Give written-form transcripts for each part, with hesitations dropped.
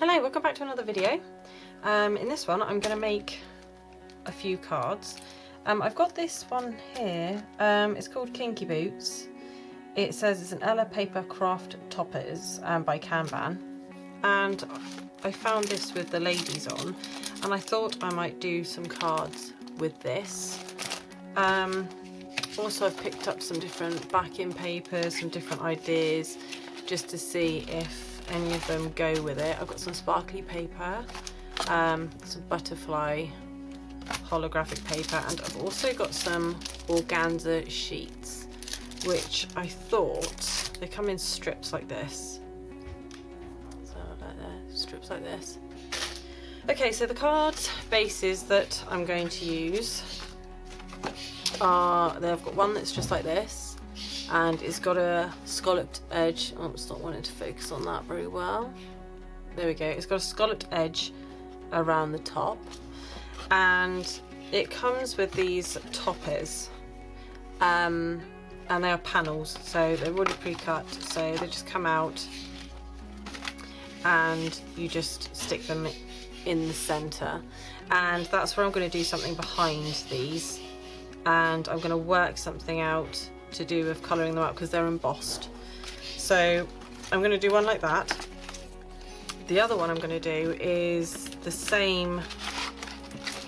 Hello, welcome back to another video. In this one I'm going to make a few cards. I've got this one here, it's called Kinky Boots. It says it's an Ella Paper Craft Toppers by Kanban, and I found this with the ladies on and I thought I might do some cards with this. Also I've picked up some different backing papers, some different ideas just to see if any of them go with it. I've got some sparkly paper, some butterfly holographic paper, and I've also got some organza sheets, which I thought they come in strips like this. So like that, strips like this. Okay, so the card bases that I'm going to use are, I've got one that's just like this, and it's got a scalloped edge. Oh, it's not wanting to focus on that very well. There we go. It's got a scalloped edge around the top, and it comes with these toppers, and they are panels, so they're already pre-cut, so they just come out and you just stick them in the center, and that's where I'm going to do something behind these, and I'm going to work something out to do with colouring them up because they're embossed. So I'm going to do one like that. The other one I'm going to do is the same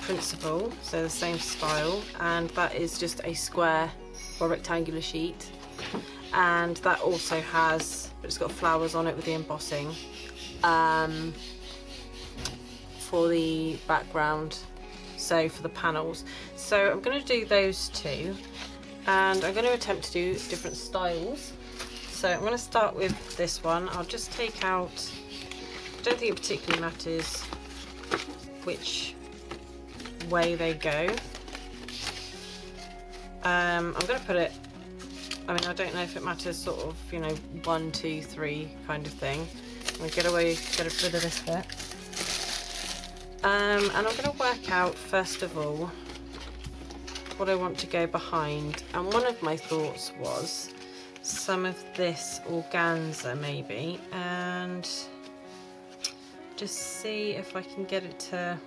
principle, so the same style, and that is just a square or rectangular sheet, and that also has, but it's got flowers on it with the embossing for the background, so for the panels. So I'm going to do those two, and I'm going to attempt to do different styles. So I'm going to start with this one. I'll just take out, I don't think it particularly matters which way they go. I'm going to put it, I mean, I don't know if it matters sort of, you know, 1, 2, 3 kind of thing. I'm going to get rid of this bit. And I'm going to work out first of all what I want to go behind, and one of my thoughts was some of this organza maybe, and just see if I can get it to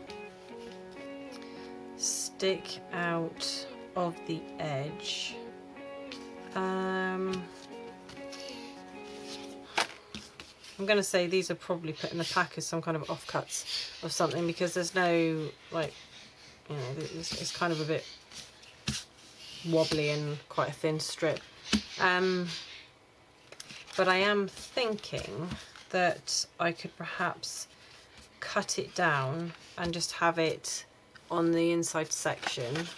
stick out of the edge. I'm going to say these are probably put in the pack as some kind of offcuts of something, because there's no, like, you know, it's kind of a bit wobbly and quite a thin strip. But I am thinking that I could perhaps cut it down and just have it on the inside section,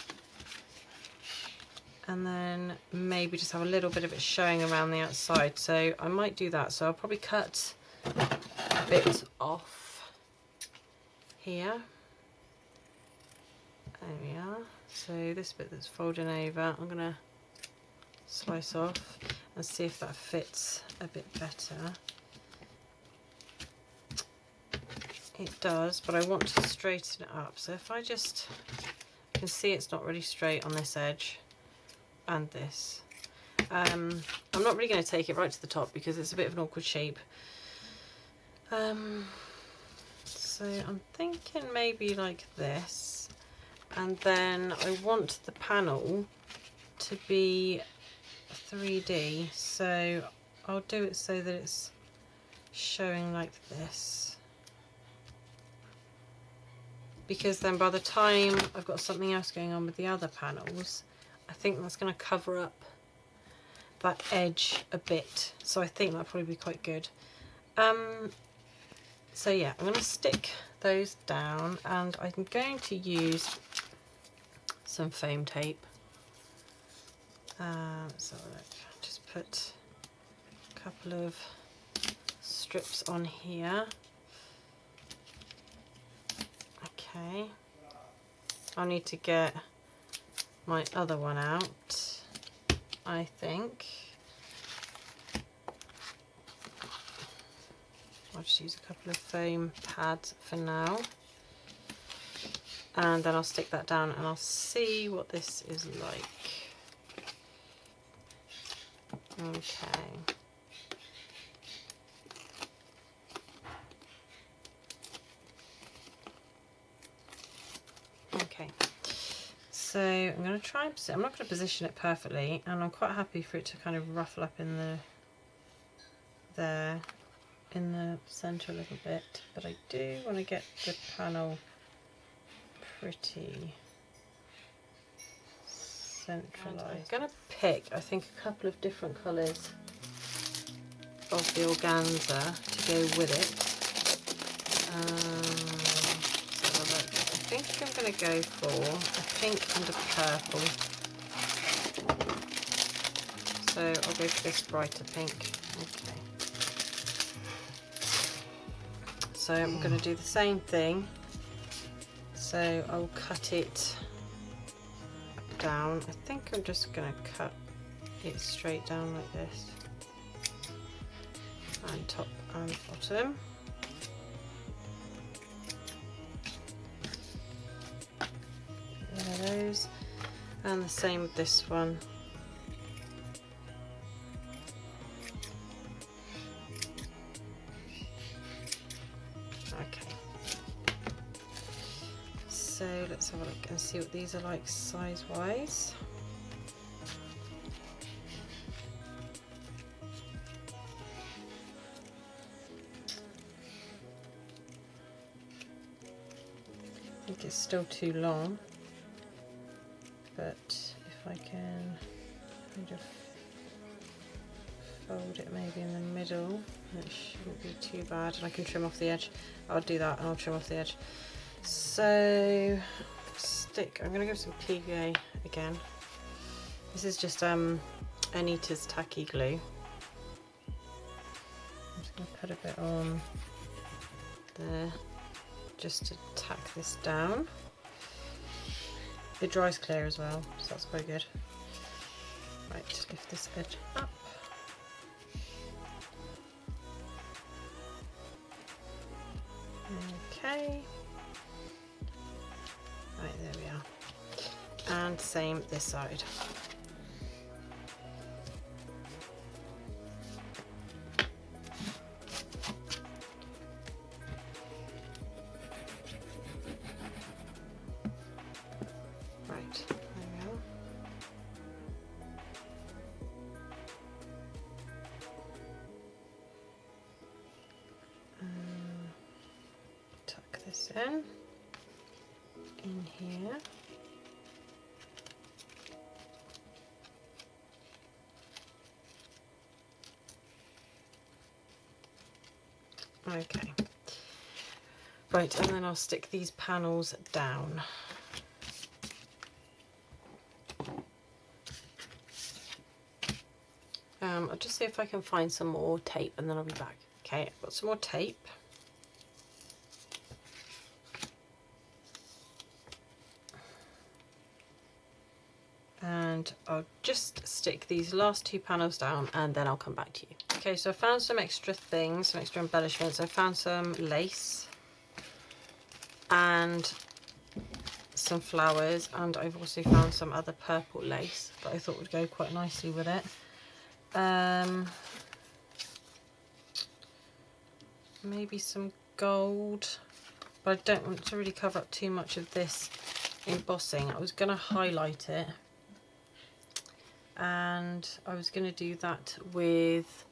and then maybe just have a little bit of it showing around the outside. So I might do that. So I'll probably cut a bit off here. There we are. So this bit that's folding over, I'm going to slice off and see if that fits a bit better. It does, but I want to straighten it up. So if I just, you can see it's not really straight on this edge and this. I'm not really going to take it right to the top because it's a bit of an awkward shape. So I'm thinking maybe like this. And then I want the panel to be 3D, so I'll do it so that it's showing like this, because then by the time I've got something else going on with the other panels, I think that's going to cover up that edge a bit, so I think that'll probably be quite good. So yeah, I'm going to stick those down, and I'm going to use some foam tape. Let's have a look. Just put a couple of strips on here. Okay. I need to get my other one out, I think. I'll just use a couple of foam pads for now, and then I'll stick that down and I'll see what this is like. Okay. So I'm going to try and I'm not going to position it perfectly, and I'm quite happy for it to kind of ruffle up in the there in the centre a little bit, but I do want to get the panel pretty centralised. I'm going to pick, I think, a couple of different colours of the organza to go with it. So I think I'm going to go for a pink and a purple. So I'll go for this brighter pink. Okay. So I'm going to do the same thing. So I'll cut it down. I think I'm just going to cut it straight down like this, and top and bottom. There are those, and the same with this one. Okay, so let's have a look and see what these are like size wise. I think it's still too long, but if I can kind of fold it maybe in the middle, it shouldn't be too bad, and I can trim off the edge. I'll do that and I'll trim off the edge. So I'm going to go some PVA again. This is just Anita's tacky glue. I'm just going to put a bit on there just to tack this down. It dries clear as well, so that's quite good. Right, just lift this edge up. Okay. Right, there we are. And same this side. Right, there we are. Tuck this in here. Okay, right, and then I'll stick these panels down. I'll just see if I can find some more tape and then I'll be back. Okay, I've got some more tape. And I'll just stick these last two panels down and then I'll come back to you. Okay, so I found some extra things, some extra embellishments. I found some lace and some flowers, and I've also found some other purple lace that I thought would go quite nicely with it. Maybe some gold, but I don't want to really cover up too much of this embossing. I was going to highlight it, and I was going to do that with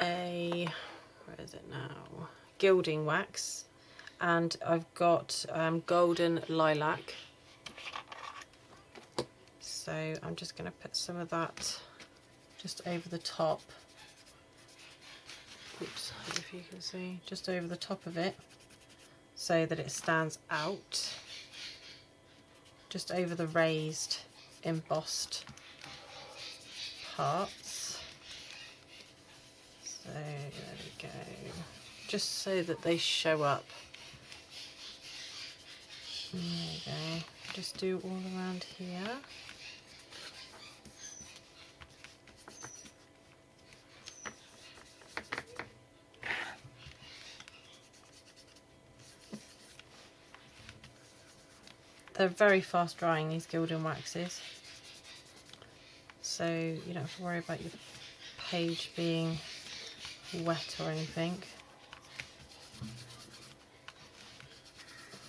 a, where is it now, gilding wax, and I've got golden lilac, so I'm just going to put some of that just over the top. Oops, I don't know if you can see, just over the top of it so that it stands out, just over the raised embossed parts. So there we go, just so that they show up. There we go, just do all around here. They're very fast drying, these gilding waxes, so you don't have to worry about your page being wet or anything.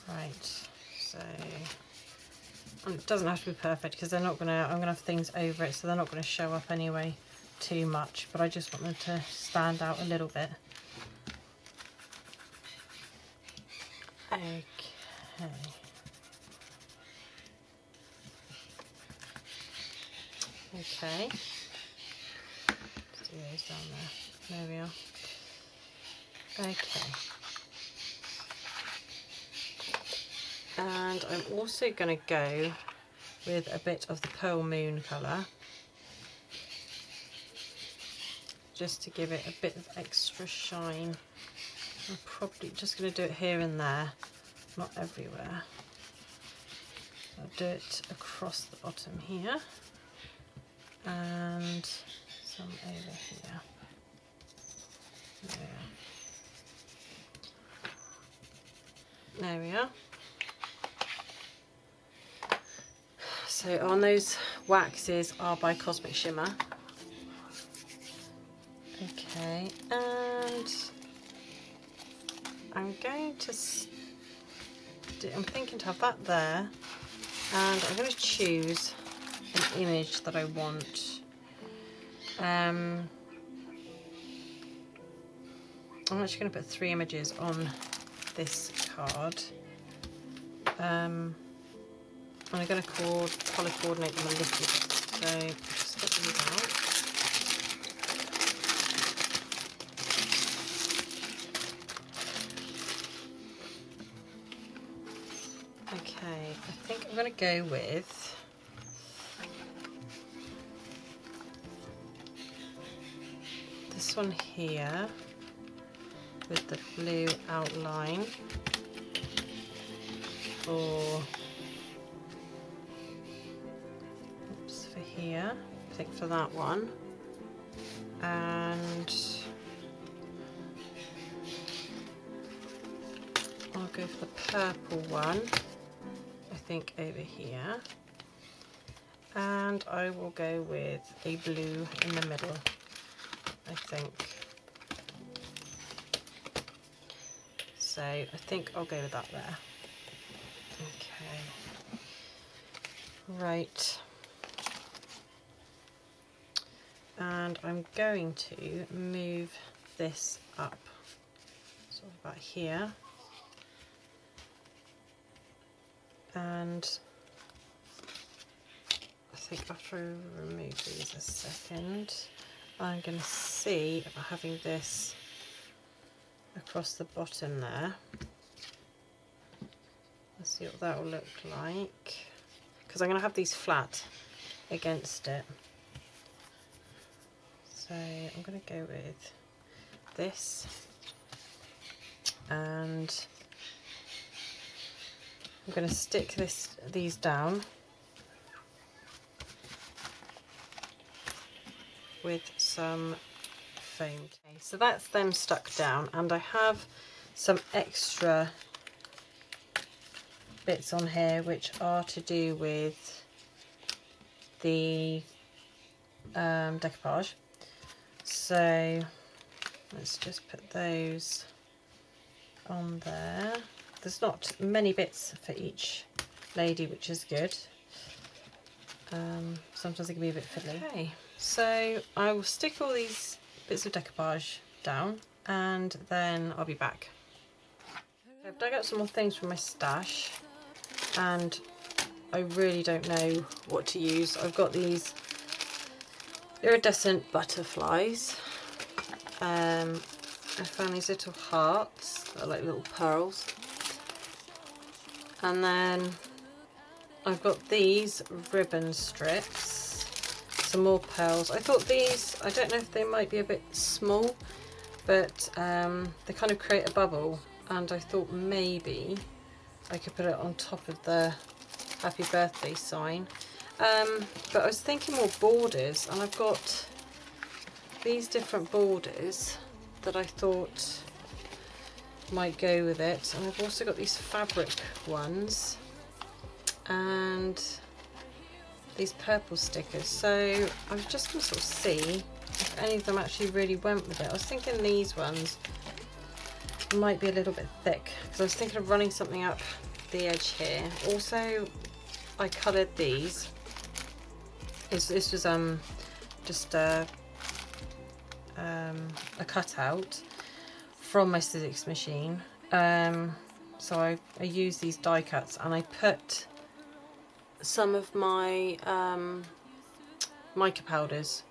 Right, so And it doesn't have to be perfect because they're not gonna, I'm gonna have things over it, so they're not gonna show up anyway too much, but I just want them to stand out a little bit. Okay. Okay. Let's do those down there. There we are. Okay. And I'm also going to go with a bit of the Pearl Moon colour, just to give it a bit of extra shine. I'm probably just going to do it here and there, not everywhere. I'll do it across the bottom here and some over here. There we are. So on those waxes are by Cosmic Shimmer. Okay, and I'm going to, I'm thinking to have that there, and I'm going to choose an image that I want. I'm actually going to put 3 images on this card. And I'm going to colour coordinate them a little bit. So just get these out. Okay, I think I'm going to go with this one here with the blue outline for here, I think for that one, and I'll go for the purple one, I think over here, and I will go with a blue in the middle, I think. So I think I'll go with that there. Okay, right. And I'm going to move this up sort of about here, and I think after I remove these a second, I'm going to see about having this across the bottom there. Let's see what that will look like, because I'm going to have these flat against it. So I'm going to go with this, and I'm going to stick these down with some foam. Okay, so that's them stuck down, and I have some extra bits on here which are to do with the decoupage. So let's just put those on there. There's not many bits for each lady, which is good. Sometimes it can be a bit fiddly. Okay, so I will stick all these bits of decoupage down, and then I'll be back. I've dug out some more things from my stash, and I really don't know what to use. I've got these iridescent butterflies. I found these little hearts that are like little pearls, and then I've got these ribbon strips, some more pearls. I thought these, I don't know if they might be a bit small, but they kind of create a bubble, and I thought maybe I could put it on top of the happy birthday sign. But I was thinking more borders, and I've got these different borders that I thought might go with it, and I've also got these fabric ones and these purple stickers. So I was just going to sort of see if any of them actually really went with it. I was thinking these ones might be a little bit thick, because I was thinking of running something up the edge here. Also, I coloured these. This was just a cutout from my Sizzix machine. So I used these die cuts and I put some of my mica powders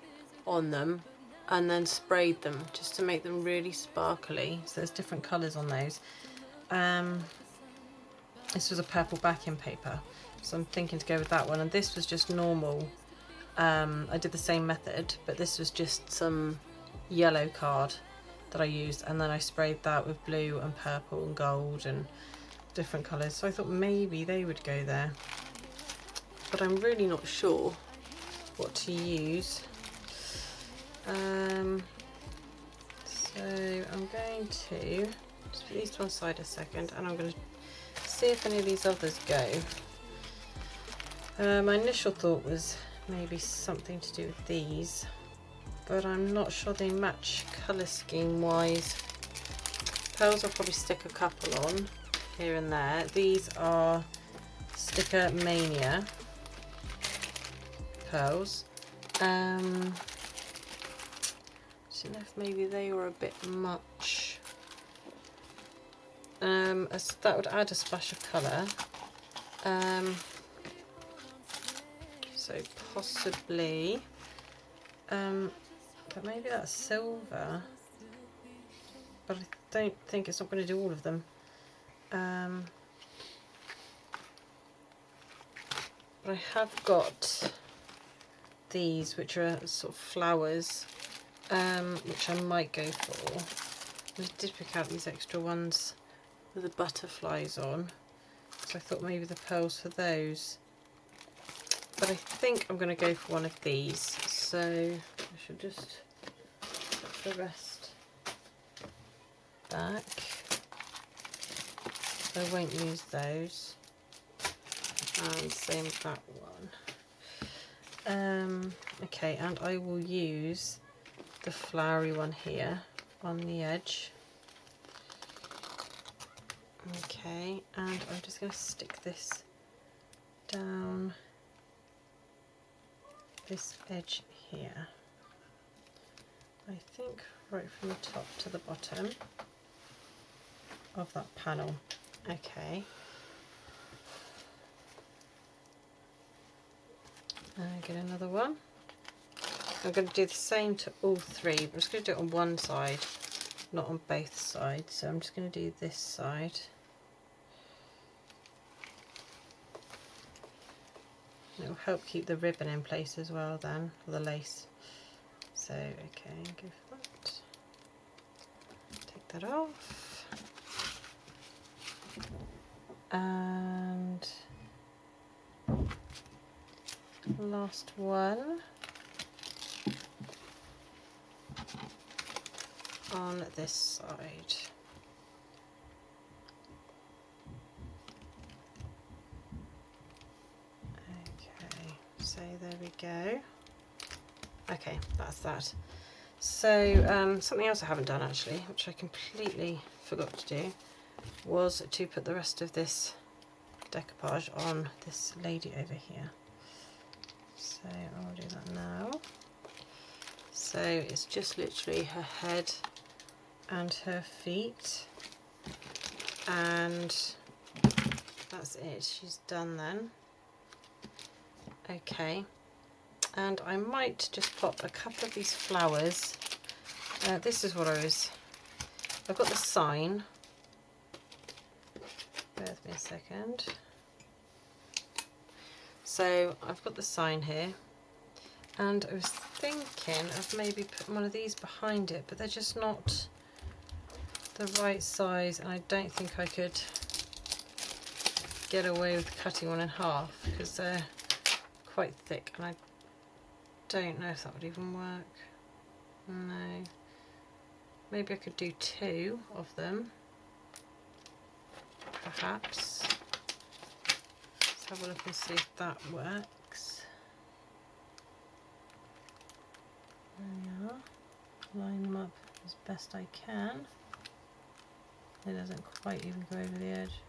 on them and then sprayed them just to make them really sparkly. So there's different colours on those. This was a purple backing paper, so I'm thinking to go with that one. And this was just normal. I did the same method, but this was just some yellow card that I used, and then I sprayed that with blue and purple and gold and different colours. So I thought maybe they would go there, but I'm really not sure what to use. So I'm going to just put these to one side a second, and I'm going to see if any of these others go. My initial thought was maybe something to do with these, but I'm not sure they match colour scheme wise. Pearls I'll probably stick a couple on here and there. These are Sticker Mania pearls. I don't know if maybe they were a bit much. As that would add a splash of colour. So possibly, but maybe that's silver. But I don't think it's not going to do all of them. But I have got these, which are sort of flowers, which I might go for. I did pick out these extra ones with the butterflies on, so I thought maybe the pearls for those. But I think I'm going to go for one of these, so I should just put the rest back. I won't use those. And same with that one. Okay, and I will use the flowery one here on the edge. Okay, and I'm just going to stick this down this edge here. I think right from the top to the bottom of that panel. Okay. And get another one. I'm going to do the same to all three, but I'm just going to do it on one side, not on both sides. So I'm just going to do this side. It will help keep the ribbon in place as well then, for the lace. So, okay, go for that. Take that off. And last one on this side. So there we go. Okay, that's that. So something else I haven't done actually, which I completely forgot to do, was to put the rest of this decoupage on this lady over here. So I'll do that now. So it's just literally her head and her feet, and that's it. She's done then. Okay, and I might just pop a couple of these flowers. This is what I've got the sign. Bear with me a second. So I've got the sign here, and I was thinking of maybe putting one of these behind it, but they're just not the right size, and I don't think I could get away with cutting one in half because they're quite thick, and I don't know if that would even work. No. Maybe I could do two of them, perhaps. Let's have a look and see if that works. There we are. Line them up as best I can. It doesn't quite even go over the edge.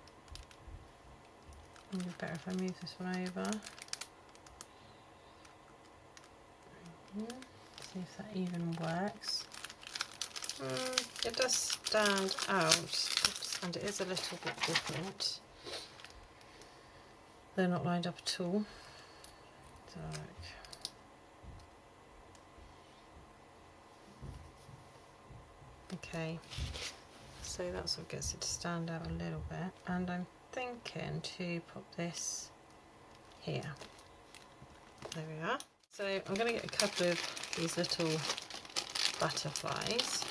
Maybe better if I move this one over. See if that even works. It does stand out. Oops, and it is a little bit different. They're not lined up at all. Okay, so that's what gets it to stand out a little bit, and I'm thinking to put this here. There we are. So I'm going to get a couple of these little butterflies,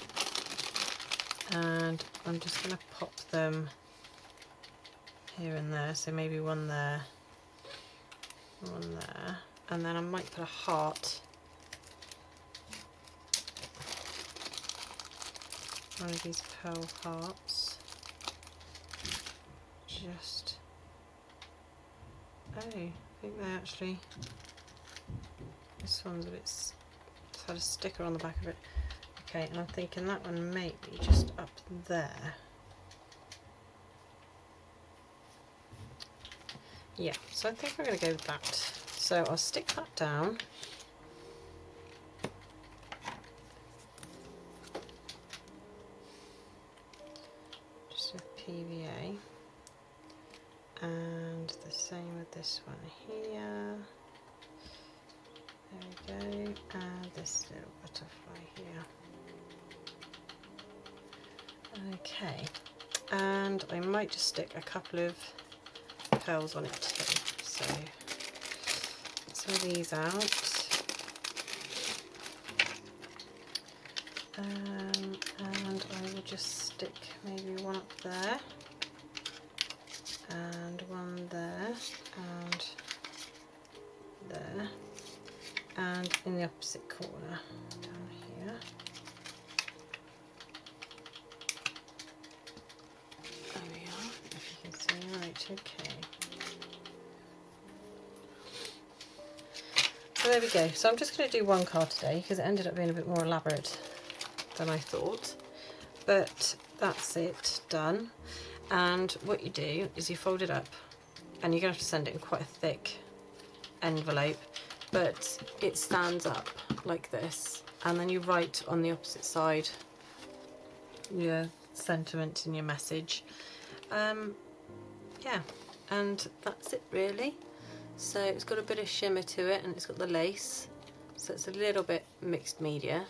and I'm just going to pop them here and there, so maybe one there, one there, and then I might put a heart, one of these pearl hearts, just, oh, I think they actually, this one's a bit, it's had a sticker on the back of it. Okay, and I'm thinking that one may be just up there. Yeah, so I think we're going to go with that. So I'll stick that down. Just with PVA. And the same with this one here. There we go. And this little butterfly here. Okay. And I might just stick a couple of pearls on it too. So some of these out. And I will just stick maybe one up there. And one there. And there. And in the opposite corner down here. There we are, if you can see. Right, okay. So there we go. So I'm just going to do one card today because it ended up being a bit more elaborate than I thought. But that's it, done. And what you do is you fold it up, and you're going to have to send it in quite a thick envelope, but it stands up like this, and then you write on the opposite side your sentiment and your message. Yeah, and that's it really. So it's got a bit of shimmer to it, and it's got the lace, so it's a little bit mixed media.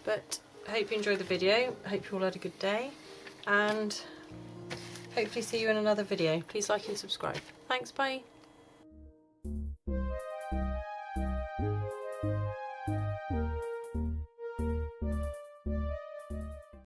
But I hope you enjoyed the video. I hope you all had a good day, and hopefully see you in another video. Please like and subscribe. Thanks, bye.